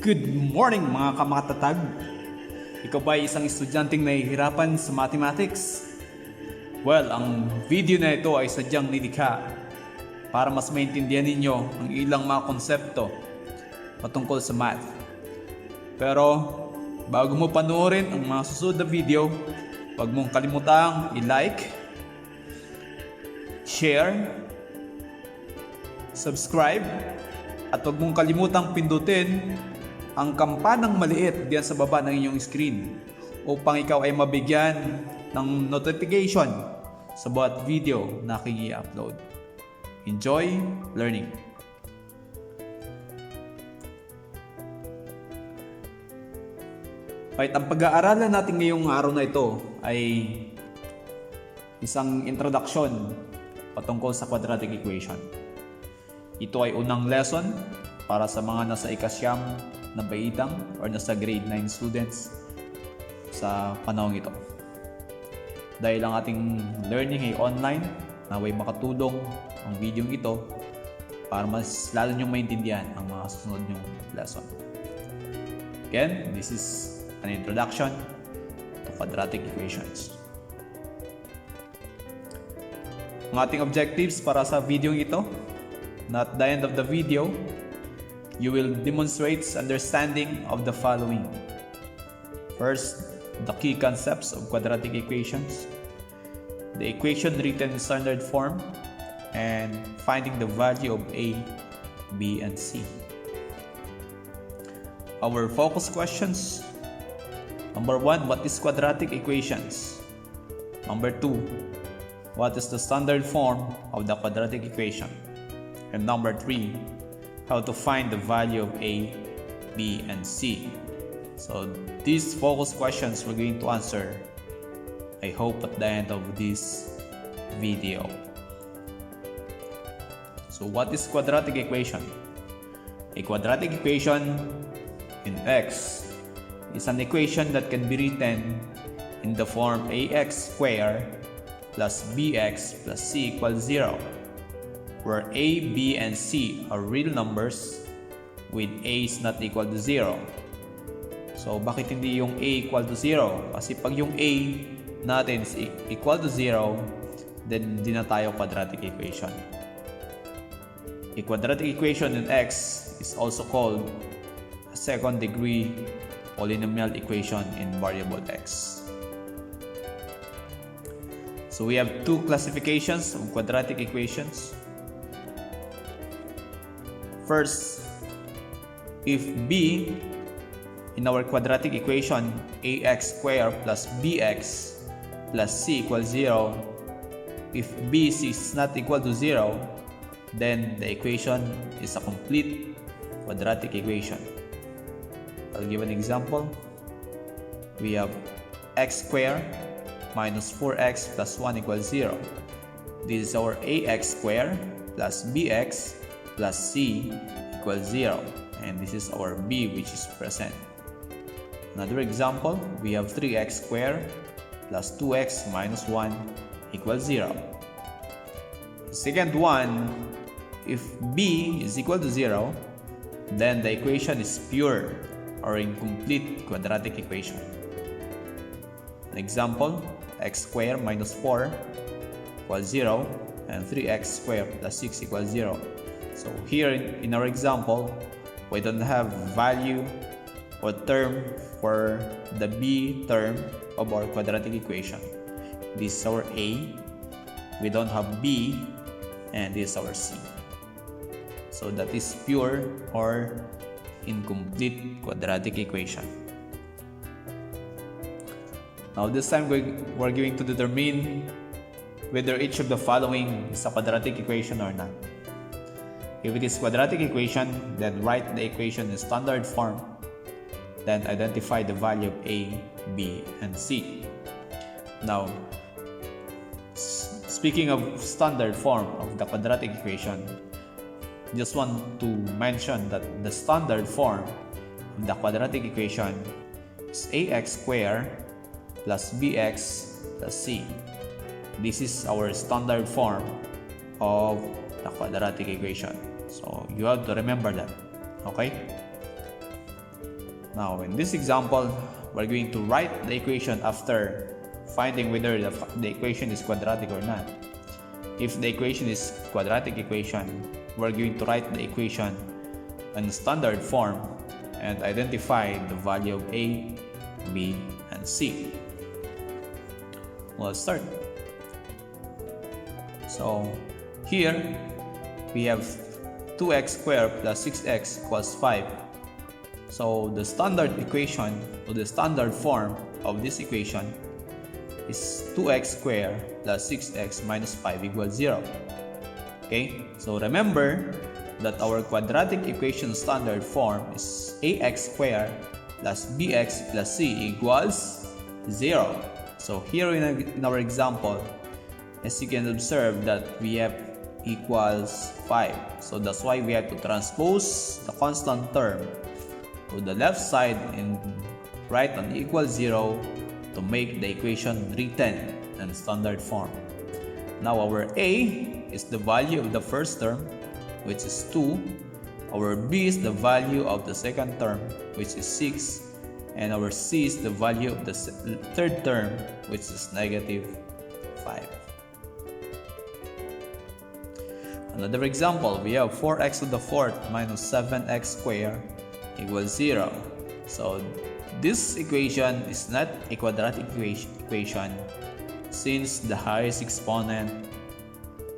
Good morning mga kamatatag! Ikaw ba ay isang estudyanteng nahihirapan sa mathematics? Well, ang video na ito ay sadyang nilikha para mas maintindihan ninyo ang ilang mga konsepto patungkol sa math. Pero bago mo panoorin ang mga susunod na video, huwag mong kalimutang i-like, share, subscribe, at huwag mong kalimutang pindutin ang kampanang maliit diyan sa baba ng inyong screen upang ikaw ay mabigyan ng notification sa bawat video na aking i-upload. Enjoy learning! Right, ang pag-aaralan natin ngayong araw na ito ay isang introduction patungkol sa quadratic equation. Ito ay unang lesson para sa mga nasa ikasyam na baitang or nasa grade 9 students sa panahong ito. Dahil ang ating learning ay online, naway makatulong ang video ito para mas lalo nyong maintindihan ang mga susunod nyong lesson. Again, this is an introduction to quadratic equations. Ang ating objectives para sa video ito, na at the end of the video, you will demonstrate understanding of the following. First, the key concepts of quadratic equations, the equation written in standard form, and finding the value of A, B, and C. Our focus questions. Number 1, what is quadratic equations? Number 2, what is the standard form of the quadratic equation? And number 3, how to find the value of A, B, and C. So these focus questions we're going to answer, I hope, at the end of this video. So what is quadratic equation? A quadratic equation in X is an equation that can be written in the form ax squared plus bx plus c equals 0, where a, b, and c are real numbers with a is not equal to 0. So bakit hindi yung a equal to 0? Kasi pag yung a natin is equal to 0, then hindi na tayo quadratic equation. A quadratic equation in X is also called a second degree polynomial equation in variable X. So we have two classifications of quadratic equations. First, if b in our quadratic equation ax squared plus bx plus c equals 0, if b is not equal to 0, then the equation is a complete quadratic equation. I'll give an example. We have x squared minus 4x plus 1 equals 0. This is our ax squared plus bx plus c equals 0, and this is our b, which is present. Another example, we have 3x squared plus 2x minus 1 equals 0. The second one, if b is equal to 0, then the equation is pure or incomplete quadratic equation. An example, x squared minus 4 equals 0, and 3x squared plus 6 equals 0. So here in our example, we don't have value or term for the b term of our quadratic equation. This is our a, we don't have b, and this is our c. So that is pure or incomplete quadratic equation. Now this time we're going to determine whether each of the following is a quadratic equation or not. If it is quadratic equation, then write the equation in standard form, then identify the value of a, b, and c. Now, speaking of standard form of the quadratic equation, just want to mention that the standard form of the quadratic equation is ax squared plus bx plus c. This is our standard form of the quadratic equation. So you have to remember that. Okay? Now in this example, we're going to write the equation after finding whether the equation is quadratic or not. If the equation is quadratic equation, we're going to write the equation in standard form and identify the value of A, B, and C. Let's start. So here we have 2x squared plus 6x equals 5. So the standard equation, or the standard form of this equation, is 2x squared plus 6x minus 5 equals 0. Okay, so remember that our quadratic equation standard form is ax squared plus bx plus c equals 0. So here in our example, as you can observe that we have equals 5. So that's why we have to transpose the constant term to the left side and write an equals 0 to make the equation written in standard form. Now our A is the value of the first term, which is 2. Our B is the value of the second term, which is 6. And our C is the value of the third term, which is negative 5. Another example, we have 4x to the fourth minus 7x squared equals 0. So this equation is not a quadratic equation since the highest exponent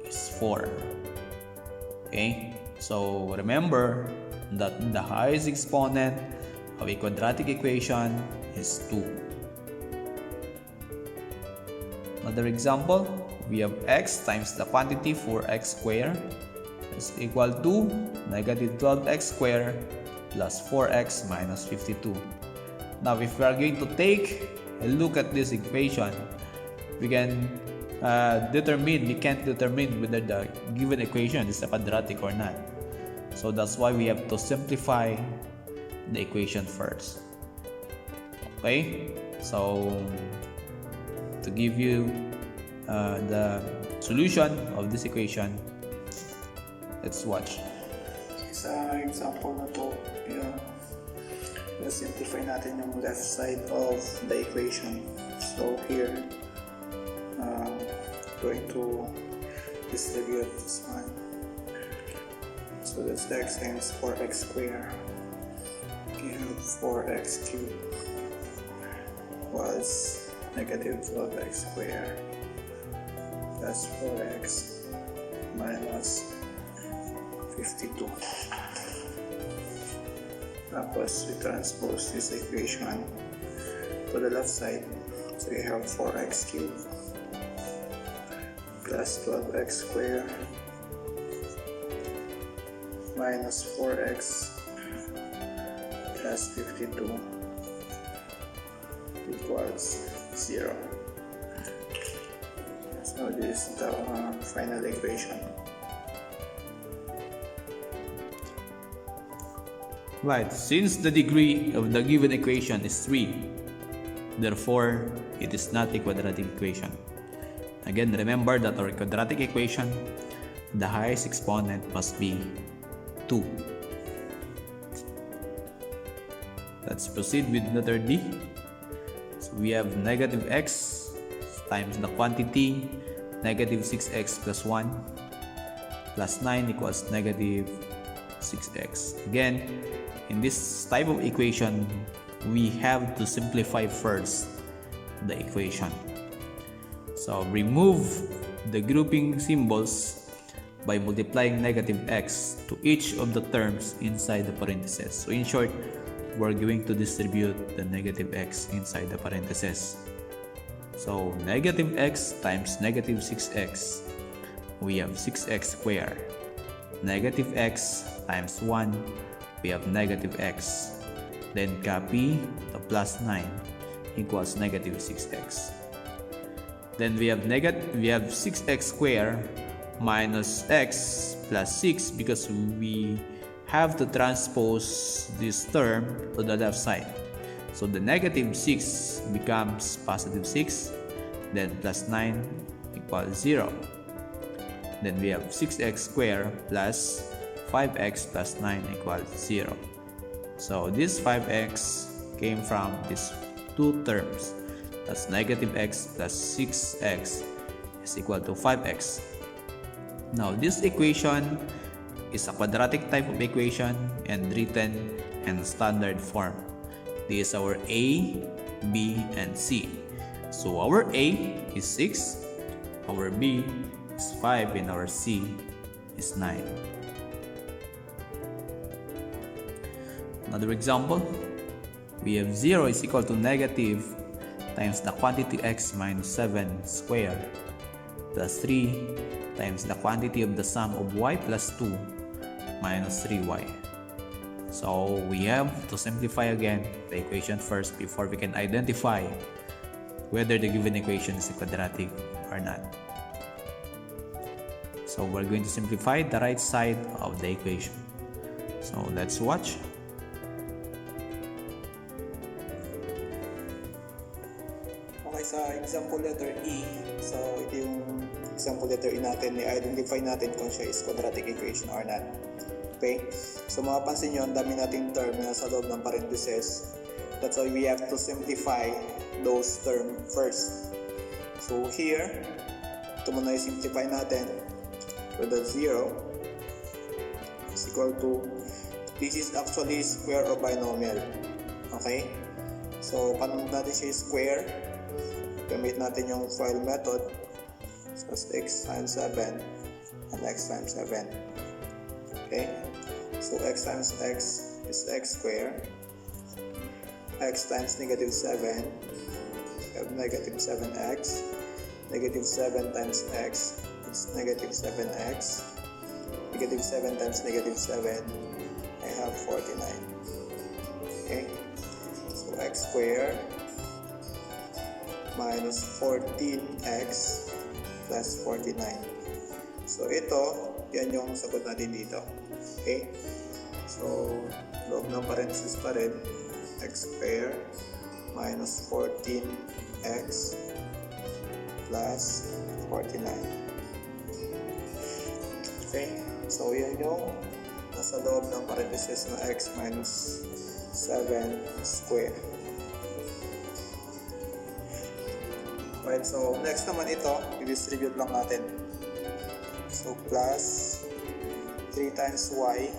is 4. Okay, so remember that the highest exponent of a quadratic equation is 2. Another example, we have x times the quantity 4x squared is equal to negative 12x squared plus 4x minus 52. Now if we are going to take a look at this equation, we can't determine whether the given equation is a quadratic or not. So that's why we have to simplify the equation first. Okay, so to give you the solution of this equation, let's watch. Sa example na to, simplify natin yung left side of the equation. So here, going to distribute this one. So that's x times 4x squared. We have 4x cubed was negative 12x squared plus 4x minus 52. Tapos we transpose this equation to the left side. So we have 4x cubed plus 12x squared minus 4x plus 52 equals 0. So this is the final equation. Right, since the degree of the given equation is 3, therefore it is not a quadratic equation. Again, remember that our quadratic equation, the highest exponent must be 2. Let's proceed with letter D. So we have negative x times the quantity negative 6x plus 1 plus 9 equals negative 6x. Again, in this type of equation, we have to simplify first the equation. So remove the grouping symbols by multiplying negative x to each of the terms inside the parentheses. So in short, we're going to distribute the negative x inside the parentheses. So negative x times negative 6x, we have 6x squared. Negative x times 1, we have negative x. Then copy the plus 9 equals negative 6x. Then we have 6x squared minus x plus 6 because we have to transpose this term to the left side. So the negative 6 becomes positive 6, then plus 9 equals 0. Then we have 6x squared plus 5x plus 9 equals 0. So this 5x came from these two terms. That's negative x plus 6x is equal to 5x. Now this equation is a quadratic type of equation and written in standard form. This is our a, b, and c. So our a is 6, our b is 5, and our c is 9. Another example, we have 0 is equal to negative times the quantity x minus 7 squared plus 3 times the quantity of the sum of y plus 2 minus 3y. So we have to simplify again the equation first before we can identify whether the given equation is a quadratic or not. So we're going to simplify the right side of the equation. So let's watch. Okay, sa example letter E, so ito yung example letter E natin, i-identify natin kung siya is quadratic equation or not. Okay, so mapapansin nyo, ang dami nating term na sa loob ng parentheses. That's why we have to simplify those term first. So here, ito muna i-simplify natin. So the 0 is equal to, this is actually square or binomial. Okay, so paano natin siya square? Gamit natin yung FOIL method. So it's x times 7 and x times 7. Okay, so x times x is x squared. X times negative 7, we have negative 7x. Negative 7 times x is negative 7x. Negative 7 times negative 7, I have 49. Okay, so x squared minus 14x plus 49. So ito, yan yung sagot natin dito. Okay, so loob ng parenthesis pa rin, x squared minus 14x plus 49. Okay, so yan yung nasa loob ng parenthesis na x minus 7 square. Right, so next naman ito, i-distribute lang natin. So plus 3 times y,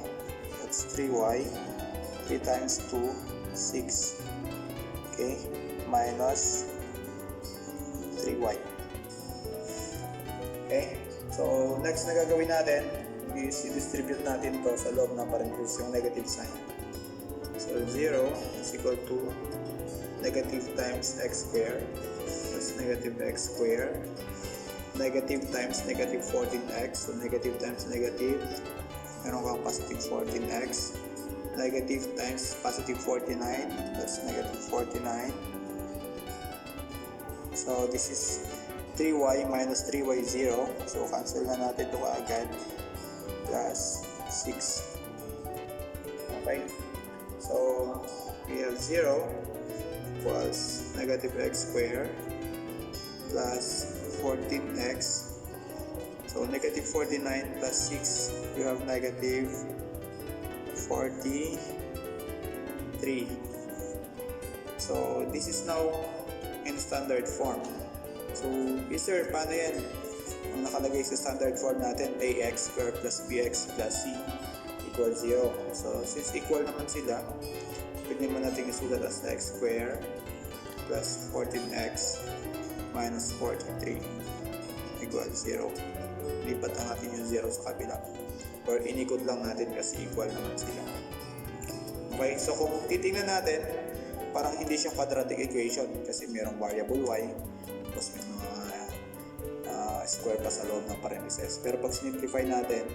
that's 3y. 3 times 2, 6. Okay, minus 3y. Okay, so next na gagawin natin is i-distribute natin to sa loob ng parenthesis yung negative sign. So 0 is equal to negative times x squared plus negative x squared. Negative times negative 14x, so negative times negative, meron kang positive 14x. Negative times positive 49, that's negative 49. So this is 3y minus 3y 0, so cancel na natin ito agad, plus 6. Okay, so we have 0 equals negative x squared plus 14x. So negative 49 plus 6, you have negative 43. So this is now in standard form. So sir, paano yan? Ang nakalagay sa standard form natin, ax squared plus bx plus c equals 0. So since equal naman sila, pwede naman natin isulat as x squared plus 14x minus 43 equals 0. Lipat lang natin yung 0 sa kabila. Or inikot lang natin kasi equal naman sila. Okay, so kung titingnan natin, parang hindi siya quadratic equation kasi mayroong variable y, tapos may mga square pa sa loob ng parentheses. Pero pag simplify natin,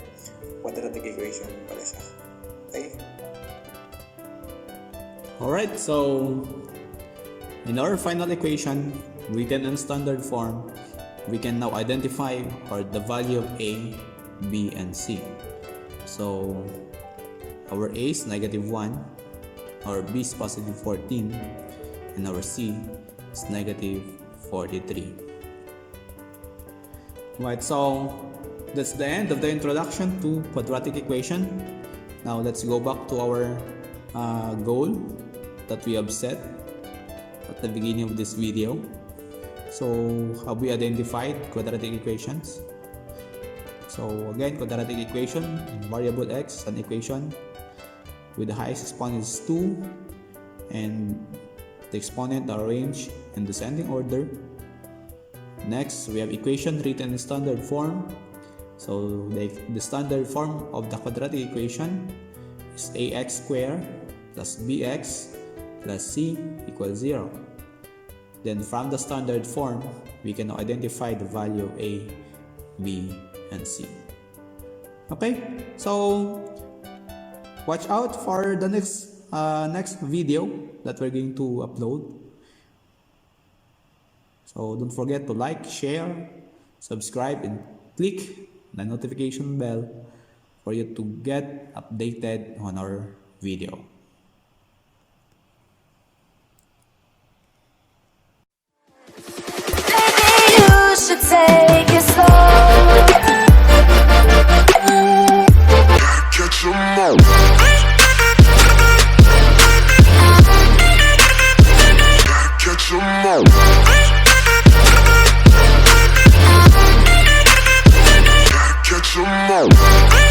quadratic equation pala siya. Okay? Alright, so in our final equation, written in standard form, we can now identify the value of a, b, and c. So our a is negative 1, our b is positive 14, and our c is negative 43. Right, so that's the end of the introduction to quadratic equation. Now let's go back to our goal that we have set at the beginning of this video. So have we identified quadratic equations? So again, quadratic equation in variable x is an equation with the highest exponent is 2 and the exponent are arranged in descending order. Next, we have equation written in standard form. So the standard form of the quadratic equation is ax squared plus bx plus c equals 0. Then from the standard form, we can identify the value of a, b, and c. Okay, so watch out for the next video that we're going to upload. So don't forget to like, share, subscribe, and click the notification bell for you to get updated on our video. Maybe you should take it slow. Catch 'em all. Catch 'em all. Catch 'em all.